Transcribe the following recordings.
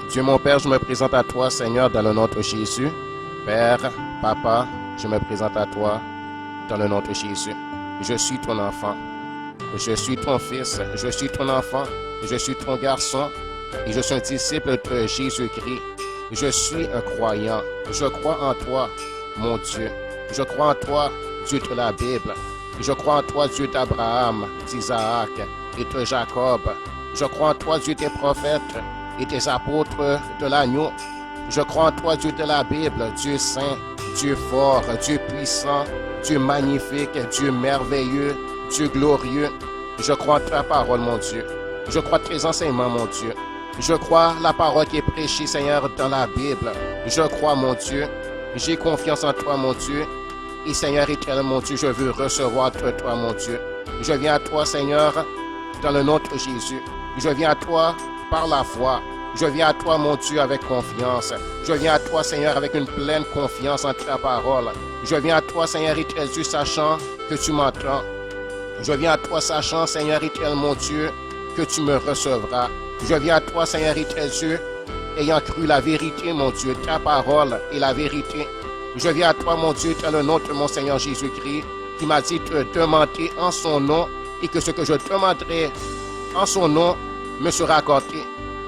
Dieu mon Père, je me présente à toi, Seigneur, dans le nom de Jésus. Père, Papa, je me présente à toi dans le nom de Jésus. Je suis ton enfant. Je suis ton fils. Je suis ton enfant. Je suis ton garçon. Et je suis un disciple de Jésus-Christ. Je suis un croyant. Je crois en toi, mon Dieu. Je crois en toi, Dieu de la Bible. Je crois en toi, Dieu d'Abraham, d'Isaac et de Jacob. Je crois en toi, Dieu des prophètes et des apôtres de l'agneau. Je crois en toi, Dieu de la Bible, Dieu saint, Dieu fort, Dieu puissant, Dieu magnifique, Dieu merveilleux, Dieu glorieux. Je crois en ta parole, mon Dieu. Je crois tes enseignements, mon Dieu. Je crois la parole qui est prêchée, Seigneur, dans la Bible. Je crois, mon Dieu. J'ai confiance en toi, mon Dieu. Et Seigneur éternel, mon Dieu, je veux recevoir de toi, mon Dieu. Je viens à toi, Seigneur, dans le nom de Jésus. Je viens à toi par la foi. Je viens à toi, mon Dieu, avec confiance. Je viens à toi, Seigneur, avec une pleine confiance en ta parole. Je viens à toi, Seigneur éternel, Dieu, sachant que tu m'entends. Je viens à toi, sachant, Seigneur éternel, mon Dieu, que tu me recevras. Je viens à toi, Seigneur éternel, Dieu, ayant cru la vérité, mon Dieu, ta parole est la vérité. Je viens à toi, mon Dieu, dans le nom de mon Seigneur Jésus-Christ, qui m'a dit de demander en son nom et que ce que je demanderai en son nom me sera accordé.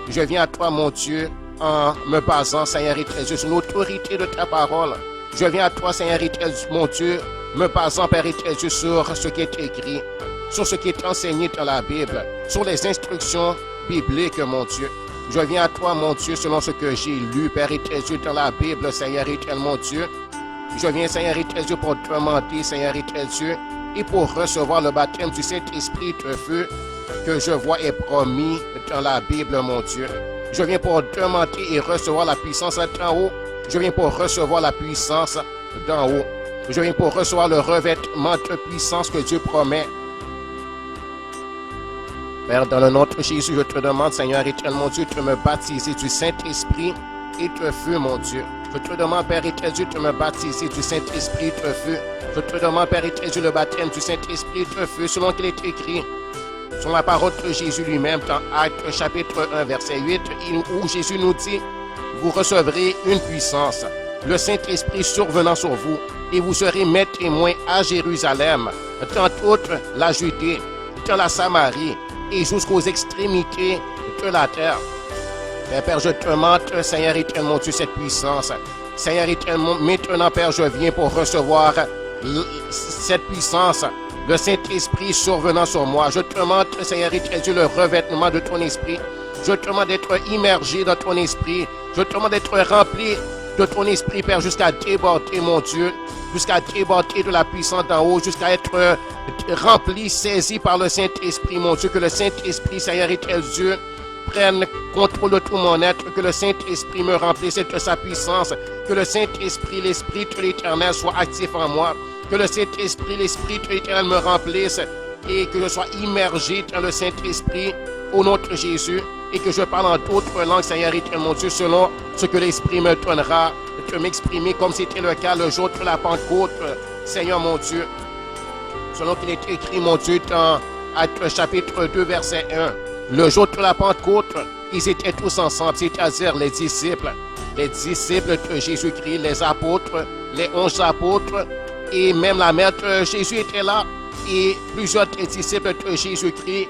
Je viens à toi, mon Dieu, en me basant, Seigneur éternel, sur l'autorité de ta parole. Je viens à toi, Seigneur éternel, mon Dieu, me basant, Père éternel, sur ce qui est écrit, sur ce qui est enseigné dans la Bible, sur les instructions bibliques, mon Dieu. Je viens à toi, mon Dieu, selon ce que j'ai lu, Père éternel, dans la Bible, Seigneur éternel, mon Dieu. Je viens, Seigneur éternel, pour demander, Seigneur éternel, et pour recevoir le baptême du Saint-Esprit de feu que je vois est promis dans la Bible, mon Dieu. Je viens pour demander et recevoir la puissance d'en haut. Je viens pour recevoir la puissance d'en haut. Je viens pour recevoir le revêtement de puissance que Dieu promet. Père, dans le nom de Jésus, je te demande, Seigneur éternel, mon Dieu, de me baptiser du Saint-Esprit et de feu, mon Dieu. Je te demande, Père éternel, de me baptiser du Saint-Esprit et de feu. Je te demande, Père éternel, le baptême du Saint-Esprit et de feu, selon qu'il est écrit sur la parole de Jésus lui-même, dans Actes chapitre 1, verset 8, où Jésus nous dit, vous recevrez une puissance, le Saint-Esprit survenant sur vous, et vous serez mes témoins à Jérusalem, dans toute la Judée, dans la Samarie, et jusqu'aux extrémités de la terre. Père, je te demande, Seigneur éternel, mon Dieu, cette puissance. Seigneur éternel, maintenant, Père, je viens pour recevoir cette puissance, le Saint-Esprit survenant sur moi. Je te demande, Seigneur éternel, le revêtement de ton esprit. Je te demande d'être immergé dans ton esprit. Je te demande d'être rempli de ton esprit, Père, jusqu'à déborder, mon Dieu, jusqu'à déborder de la puissance d'en haut, jusqu'à être rempli, saisi par le Saint-Esprit, mon Dieu, que le Saint-Esprit, Seigneur éternel Dieu, prenne contrôle de tout mon être, que le Saint-Esprit me remplisse de sa puissance, que le Saint-Esprit, l'Esprit de l'Éternel soit actif en moi, que le Saint-Esprit, l'Esprit de l'Éternel me remplisse et que je sois immergé dans le Saint-Esprit au nom de Jésus et que je parle en d'autres langues, Seigneur éternel, mon Dieu, selon ce que l'Esprit me donnera de m'exprimer comme c'était le cas le jour de la Pentecôte, Seigneur mon Dieu, selon qu'il est écrit, mon Dieu, dans Actes chapitre 2, verset 1. Le jour de la Pentecôte, ils étaient tous ensemble, c'est-à-dire les disciples de Jésus-Christ, les apôtres, les 11 apôtres, et même la mère de Jésus était là, et plusieurs des disciples de Jésus-Christ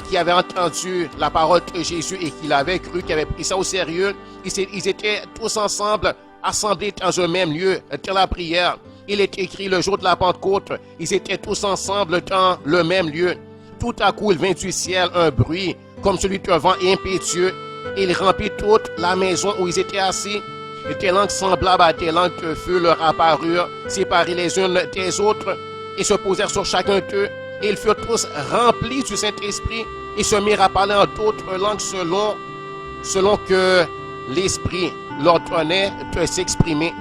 qui avaient entendu la parole de Jésus et qui l'avaient cru, qui avaient pris ça au sérieux, ils étaient tous ensemble, assemblés dans un même lieu, dans la prière. Il est écrit le jour de la Pentecôte, ils étaient tous ensemble dans le même lieu. Tout à coup, il vint du ciel un bruit, comme celui d'un vent impétueux, et il remplit toute la maison où ils étaient assis. Et des langues semblables à des langues de feu leur apparurent, séparées les unes des autres, et se posèrent sur chacun d'eux. Et ils furent tous remplis du Saint-Esprit, et se mirent à parler en d'autres langues selon que l'Esprit leur donnait de s'exprimer.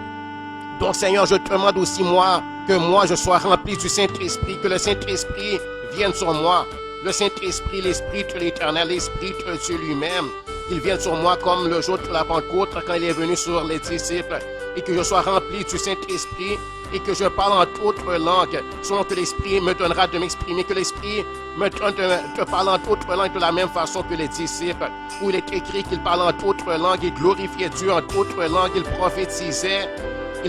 Donc, Seigneur, je te demande aussi, que moi, je sois rempli du Saint-Esprit, que le Saint-Esprit vienne sur moi. Le Saint-Esprit, l'Esprit de l'Éternel, l'Esprit de Dieu lui-même, il vienne sur moi comme le jour de la Pentecôte quand il est venu sur les disciples et que je sois rempli du Saint-Esprit et que je parle en d'autres langues, selon que l'Esprit me donnera de m'exprimer, que l'Esprit me donne de parler en d'autres langues de la même façon que les disciples, où il est écrit qu'ils parlaient en d'autres langues, ils glorifiaient Dieu en d'autres langues, ils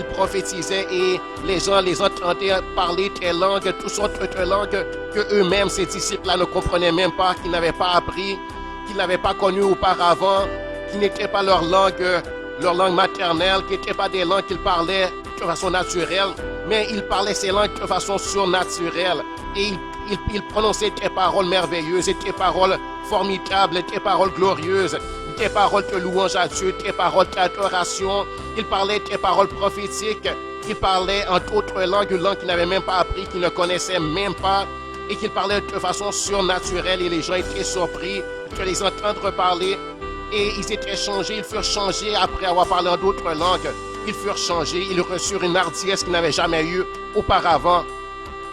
prophétisaient et les gens les entendaient parler des langues, toutes sortes de langues que eux-mêmes, ces disciples-là, ne comprenaient même pas, qu'ils n'avaient pas appris, qu'ils n'avaient pas connues auparavant, qui n'étaient pas leur langue maternelle, qui n'étaient pas des langues qu'ils parlaient de façon naturelle, mais ils parlaient ces langues de façon surnaturelle. Et ils prononçaient des paroles merveilleuses, et des paroles formidables, des paroles glorieuses, des paroles de louange à Dieu, des paroles d'adoration. Ils parlaient des paroles prophétiques. Ils parlaient en d'autres langues, une langue qu'ils n'avaient même pas appris, qu'ils ne connaissaient même pas, et qu'ils parlaient de façon surnaturelle. Et les gens étaient surpris de les entendre parler. Et ils étaient changés, ils furent changés après avoir parlé en d'autres langues. Ils furent changés, ils reçurent une hardiesse qu'ils n'avaient jamais eue auparavant.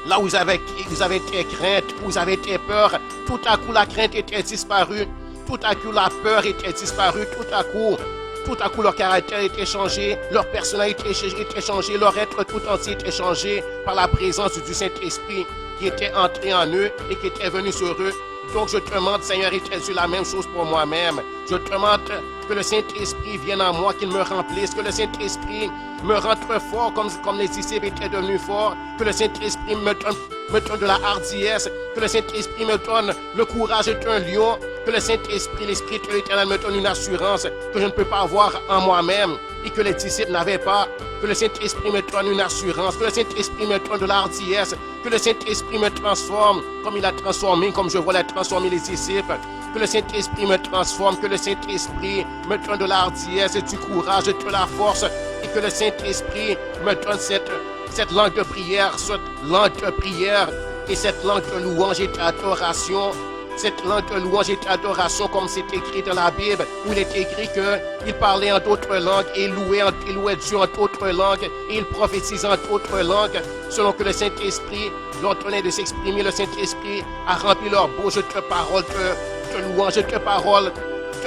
Là où ils avaient des craintes, où ils avaient des peurs, tout à coup la crainte était disparue, tout à coup la peur était disparue, tout à coup leur caractère était changé, leur personnalité était changée, leur être tout entier était changé par la présence du Saint-Esprit qui était entré en eux et qui était venu sur eux. Donc je te demande, Seigneur éternel, la même chose pour moi-même. Je te demande que le Saint-Esprit vienne en moi, qu'il me remplisse, que le Saint-Esprit me rende fort comme les disciples étaient devenus forts, que le Saint-Esprit me donne de la hardiesse, que le Saint-Esprit me donne le courage d'un lion, que le Saint-Esprit, l'Esprit de l'Éternel me donne une assurance que je ne peux pas avoir en moi-même et que les disciples n'avaient pas, que le Saint-Esprit me donne une assurance, que le Saint-Esprit me donne de la hardiesse, que le Saint-Esprit me transforme comme il a transformé, comme je vois la transformer les disciples, que le Saint-Esprit me transforme, que le Saint-Esprit me donne de la hardiesse et du courage, de la force, et que le Saint-Esprit me donne cette langue de prière, et cette langue de louange et d'adoration, cette langue de louange et d'adoration comme c'est écrit dans la Bible, où il est écrit qu'il parlait en d'autres langues et louait Dieu en d'autres langues et il prophétisait en d'autres langues, selon que le Saint-Esprit leur donnait de s'exprimer. Le Saint-Esprit a rempli leur bouche de paroles de louange, de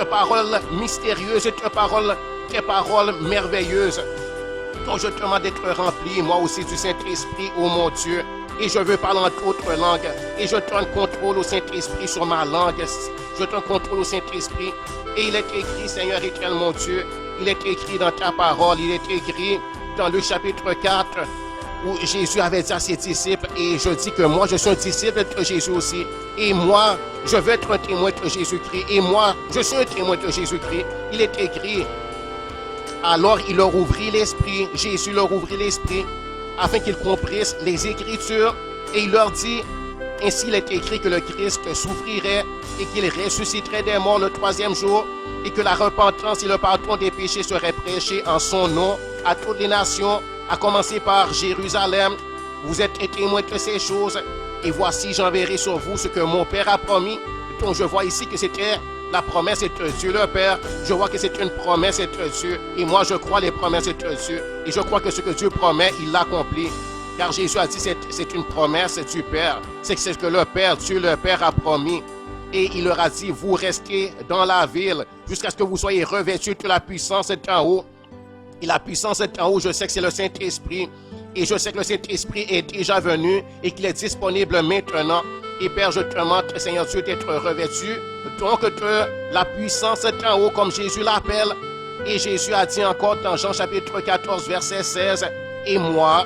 paroles mystérieuses, de paroles merveilleuses. Donc je te demande d'être rempli, moi aussi, du Saint-Esprit, ô mon Dieu. Et je veux parler en d'autres langues. Et je donne contrôle au Saint-Esprit sur ma langue. Je donne contrôle au Saint-Esprit. Et il est écrit, Seigneur éternel, mon Dieu, il est écrit dans ta parole, il est écrit dans le chapitre 4, où Jésus avait dit à ses disciples, et je dis que moi, je suis un disciple de Jésus aussi. Et moi, je veux être un témoin de Jésus-Christ. Et moi, je suis un témoin de Jésus-Christ. Il est écrit. Alors il leur ouvrit l'esprit, Jésus leur ouvrit l'esprit, afin qu'ils comprissent les Écritures, et il leur dit, ainsi il est écrit que le Christ souffrirait et qu'il ressusciterait des morts le 3e jour, et que la repentance et le pardon des péchés seraient prêchés en son nom à toutes les nations, à commencer par Jérusalem. Vous êtes témoins de ces choses, et voici j'enverrai sur vous ce que mon Père a promis. Donc je vois ici que c'était la promesse de Dieu le Père. Je vois que c'est une promesse de Dieu. Et moi, je crois les promesses de Dieu. Et je crois que ce que Dieu promet, il l'accomplit. Car Jésus a dit c'est une promesse du Père. C'est ce que le Père, Dieu le Père a promis. Et il leur a dit, vous restez dans la ville jusqu'à ce que vous soyez revêtus de la puissance d'en haut. Et la puissance d'en haut, je sais que c'est le Saint-Esprit. Et je sais que le Saint-Esprit est déjà venu et qu'il est disponible maintenant. Et Père, je te demande, Seigneur Dieu, d'être revêtu donc de la puissance d'en haut, comme Jésus l'appelle. Et Jésus a dit encore dans Jean chapitre 14, verset 16, et moi,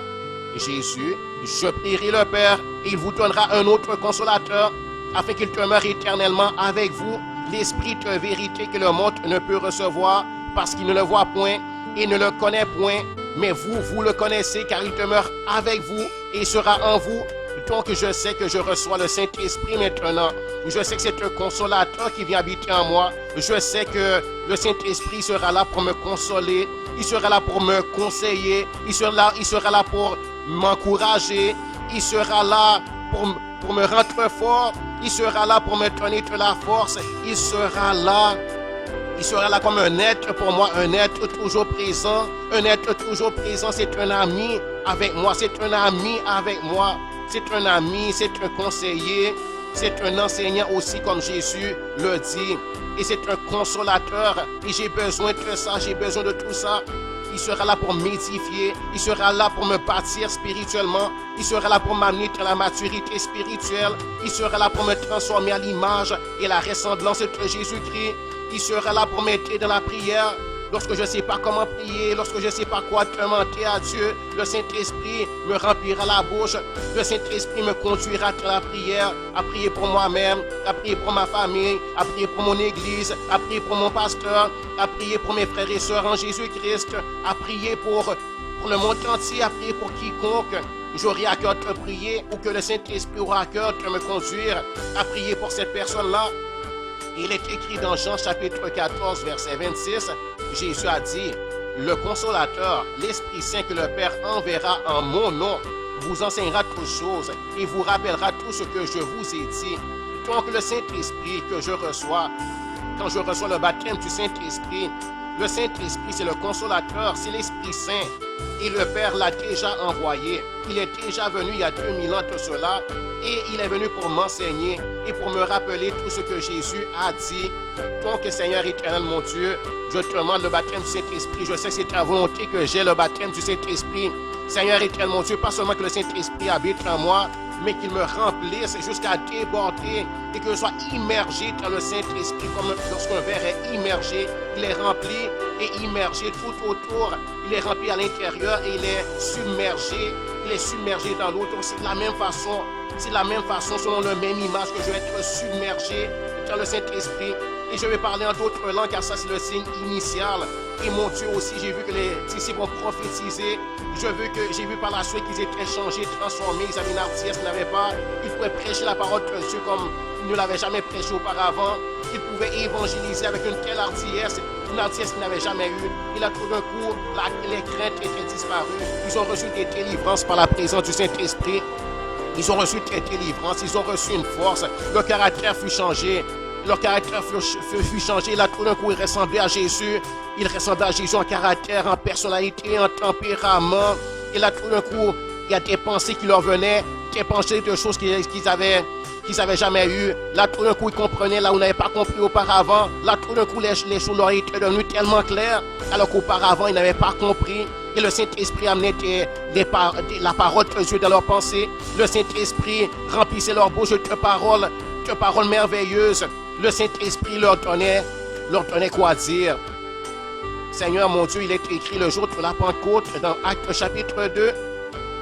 Jésus, je prierai le Père, et il vous donnera un autre consolateur, afin qu'il demeure éternellement avec vous, l'Esprit de vérité que le monde ne peut recevoir, parce qu'il ne le voit point et ne le connaît point, mais vous le connaissez, car il demeure avec vous et il sera en vous. Donc je sais que je reçois le Saint-Esprit maintenant. Je sais que c'est un consolateur qui vient habiter en moi. Je sais que le Saint-Esprit sera là pour me consoler. Il sera là pour me conseiller. Il sera là pour m'encourager. Il sera là pour me rendre fort. Il sera là pour me donner de la force. Il sera là comme un être pour moi, un être toujours présent. Un être toujours présent, c'est un ami avec moi. C'est un ami avec moi. C'est un ami, c'est un conseiller, c'est un enseignant aussi, comme Jésus le dit. Et c'est un consolateur. Et j'ai besoin de ça, j'ai besoin de tout ça. Il sera là pour m'édifier. Il sera là pour me bâtir spirituellement. Il sera là pour m'amener dans la maturité spirituelle. Il sera là pour me transformer à l'image et la ressemblance de Jésus-Christ. Il sera là pour m'aider dans la prière. Lorsque je ne sais pas comment prier, lorsque je ne sais pas quoi demander à Dieu, le Saint-Esprit me remplira la bouche. Le Saint-Esprit me conduira dans la prière, à prier pour moi-même, à prier pour ma famille, à prier pour mon église, à prier pour mon pasteur, à prier pour mes frères et sœurs en Jésus-Christ, à prier pour le monde entier, à prier pour quiconque. J'aurai à cœur de prier ou que le Saint-Esprit aura à cœur de me conduire à prier pour cette personne-là. Il est écrit dans Jean chapitre 14, verset 26, Jésus a dit, « Le Consolateur, l'Esprit Saint que le Père enverra en mon nom, vous enseignera toutes choses et vous rappellera tout ce que je vous ai dit. » Donc le Saint-Esprit que je reçois, quand je reçois le baptême du Saint-Esprit, le Saint-Esprit c'est le Consolateur, c'est l'Esprit Saint. Et le Père l'a déjà envoyé. Il est déjà venu il y a 2000 ans de cela. Et il est venu pour m'enseigner et pour me rappeler tout ce que Jésus a dit. Donc, Seigneur éternel, mon Dieu, je te demande le baptême du Saint-Esprit. Je sais que c'est ta volonté que j'ai le baptême du Saint-Esprit. Seigneur éternel, mon Dieu, pas seulement que le Saint-Esprit habite en moi, mais qu'il me remplisse jusqu'à déborder et que je sois immergé dans le Saint-Esprit comme lorsqu'un verre est immergé. Il est rempli et immergé tout autour. Il est rempli à l'intérieur et il est submergé. Il est submergé dans l'eau. Donc c'est de la même façon. C'est de la même façon, selon la même image, que je vais être submergé dans le Saint-Esprit. Et je vais parler en d'autres langues, car ça, c'est le signe initial. Et mon Dieu aussi, j'ai vu que les disciples ont prophétisé. J'ai vu par la suite qu'ils étaient changés, transformés. Ils avaient une hardiesse qu'ils n'avaient pas. Ils pouvaient prêcher la parole de Dieu comme ils ne l'avaient jamais prêché auparavant. Ils pouvaient évangéliser avec une telle hardiesse qu'ils n'avaient jamais eue. Et là, tout d'un coup, les craintes étaient disparues. Ils ont reçu des délivrances par la présence du Saint-Esprit. Ils ont reçu des délivrances, ils ont reçu une force. Leur caractère fut changé. Leur caractère fut changé. Là, tout d'un coup, ils ressemblaient à Jésus. Ils ressemblaient à Jésus en caractère, en personnalité, en tempérament. Et là, tout d'un coup, il y a des pensées qui leur venaient, des pensées de choses qu'ils avaient jamais eues. Là, tout d'un coup, ils comprenaient là où ils n'avaient pas compris auparavant. Là, tout d'un coup, les choses leur étaient devenues tellement claires, alors qu'auparavant, ils n'avaient pas compris. Et le Saint-Esprit amenait la parole de Dieu dans leurs pensées. Le Saint-Esprit remplissait leur bouche de paroles merveilleuses. Le Saint-Esprit leur donnait quoi dire. Seigneur mon Dieu, il est écrit le jour de la Pentecôte dans Actes chapitre 2.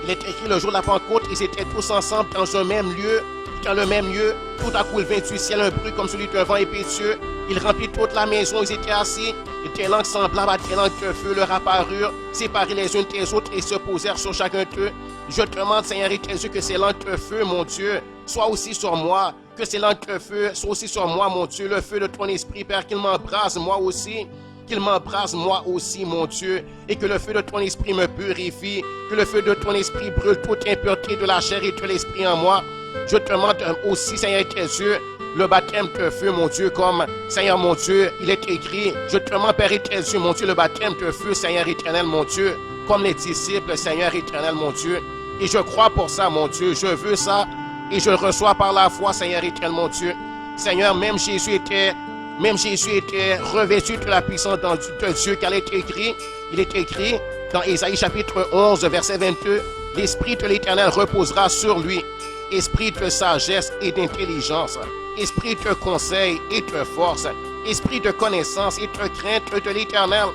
Il est écrit le jour de la Pentecôte, ils étaient tous ensemble dans un même lieu. Dans le même lieu, tout à coup il vint du ciel un bruit comme celui d'un vent impétueux. Il remplit toute la maison, ils étaient assis. Et des langues semblables à des langues de feu leur apparurent, séparées les unes des autres et se posèrent sur chacun d'eux. Je te demande, Seigneur et Jésus, que ces langues de feu, mon Dieu, soient aussi sur moi. Que ces langues de feu soient aussi sur moi, mon Dieu. Le feu de ton esprit, Père, qu'il m'embrase moi aussi. Qu'il m'embrase moi aussi, mon Dieu, et que le feu de ton esprit me purifie, que le feu de ton esprit brûle toute impureté de la chair et de l'esprit en moi. Je te demande aussi, Seigneur et Jésus, le baptême de feu, mon Dieu, comme, Seigneur, mon Dieu, il est écrit. Je te demande, Père éternel, mon Dieu, le baptême de feu, Seigneur éternel, mon Dieu, comme les disciples, Seigneur éternel, mon Dieu. Et je crois pour ça, mon Dieu, je veux ça, et je le reçois par la foi, Seigneur éternel, mon Dieu. Seigneur, même Jésus était revêtu de la puissance de Dieu, car il est écrit dans Ésaïe chapitre 11, verset 22, « L'Esprit de l'Éternel reposera sur lui, esprit de sagesse et d'intelligence, esprit de conseil et de force, esprit de connaissance et de crainte de l'Éternel.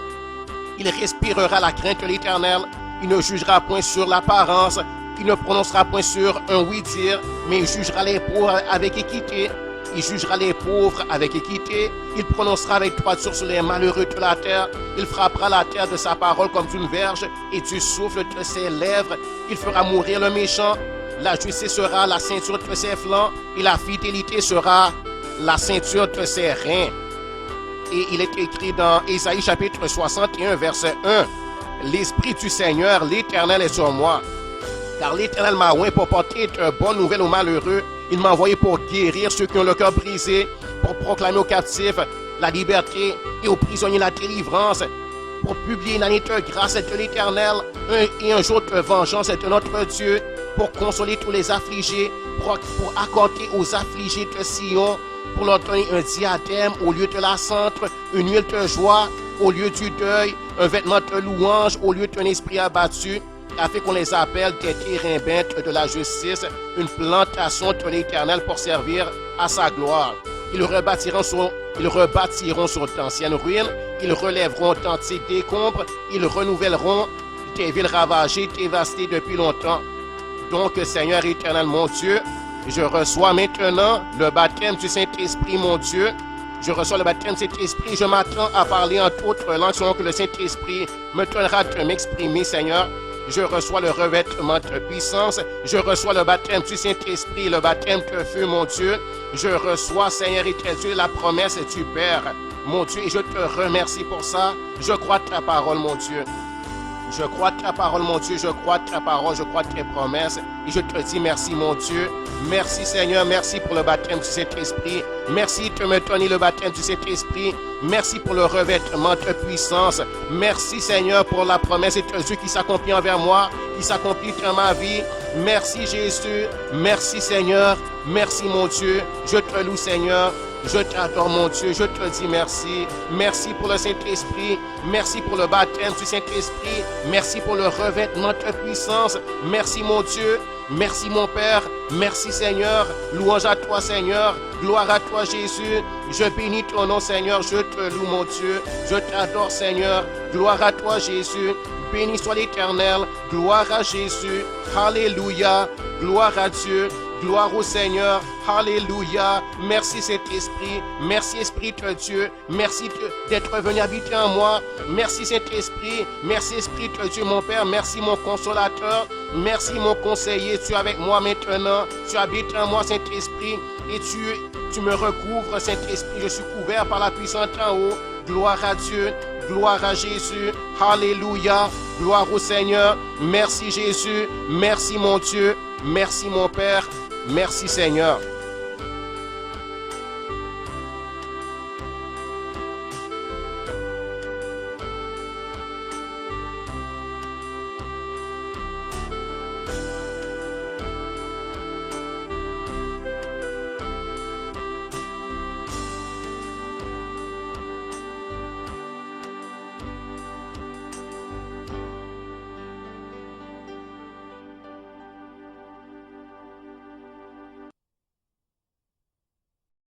Il respirera la crainte de l'Éternel, il ne jugera point sur l'apparence, il ne prononcera point sur un oui-dire, mais il jugera les pauvres avec équité. Il jugera les pauvres avec équité. Il prononcera avec droiture sur les malheureux de la terre. Il frappera la terre de sa parole comme d'une verge et du souffle de ses lèvres. Il fera mourir le méchant. La justice sera la ceinture de ses flancs et la fidélité sera la ceinture de ses reins. » Et il est écrit dans Ésaïe chapitre 61, verset 1. « L'Esprit du Seigneur, l'Éternel est sur moi. Car l'Éternel m'a oint pour porter de bonnes nouvelles aux malheureux. Il m'a envoyé pour guérir ceux qui ont le cœur brisé, pour proclamer aux captifs la liberté et aux prisonniers la délivrance, pour publier une année de grâce de l'Éternel et un jour de vengeance de notre Dieu, pour consoler tous les affligés, pour accorder aux affligés de Sion, pour leur donner un diadème au lieu de la cendre, une huile de joie au lieu du deuil, un vêtement de louange au lieu d'un esprit abattu, afin qu'on les appelle des térébintes de la justice, une plantation de l'Éternel pour servir à sa gloire. Ils rebâtiront sur d'anciennes ruines, ils relèveront d'antiques décombres, ils renouvelleront des villes ravagées, dévastées depuis longtemps. Donc, Seigneur éternel, mon Dieu, je reçois maintenant le baptême du Saint-Esprit, mon Dieu. Je reçois le baptême du Saint-Esprit. Je m'attends à parler en d'autres langues selon que le Saint-Esprit me donnera de m'exprimer, Seigneur. Je reçois le revêtement de puissance. Je reçois le baptême du Saint-Esprit, le baptême de feu, mon Dieu. Je reçois, Seigneur éternel, la promesse du Père, mon Dieu, et je te remercie pour ça. Je crois ta parole, mon Dieu. Je crois ta parole, mon Dieu, je crois ta parole, je crois tes promesses. Et je te dis merci, mon Dieu. Merci, Seigneur, merci pour le baptême du Saint-Esprit. Merci de me donner le baptême du Saint-Esprit. Merci pour le revêtement de puissance. Merci, Seigneur, pour la promesse de Dieu qui s'accomplit envers moi, qui s'accomplit dans ma vie. Merci, Jésus. Merci, Seigneur. Merci, mon Dieu. Je te loue, Seigneur. Je t'adore, mon Dieu, je te dis merci. Merci pour le Saint-Esprit. Merci pour le baptême du Saint-Esprit. Merci pour le revêtement de puissance. Merci, mon Dieu. Merci, mon Père. Merci, Seigneur. Louange à toi, Seigneur. Gloire à toi, Jésus. Je bénis ton nom, Seigneur. Je te loue, mon Dieu. Je t'adore, Seigneur. Gloire à toi, Jésus. Béni soit l'Éternel. Gloire à Jésus. Alléluia. Gloire à Dieu. Gloire au Seigneur. Alléluia. Merci Saint-Esprit. Merci Esprit de Dieu. Merci d'être venu habiter en moi. Merci Saint-Esprit. Merci Esprit de Dieu, mon Père. Merci mon consolateur. Merci mon conseiller. Tu es avec moi maintenant. Tu habites en moi, Saint-Esprit. Et tu me recouvres, Saint-Esprit. Je suis couvert par la puissance en haut. Gloire à Dieu. Gloire à Jésus. Alléluia. Gloire au Seigneur. Merci Jésus. Merci mon Dieu. Merci mon Père. Merci Seigneur.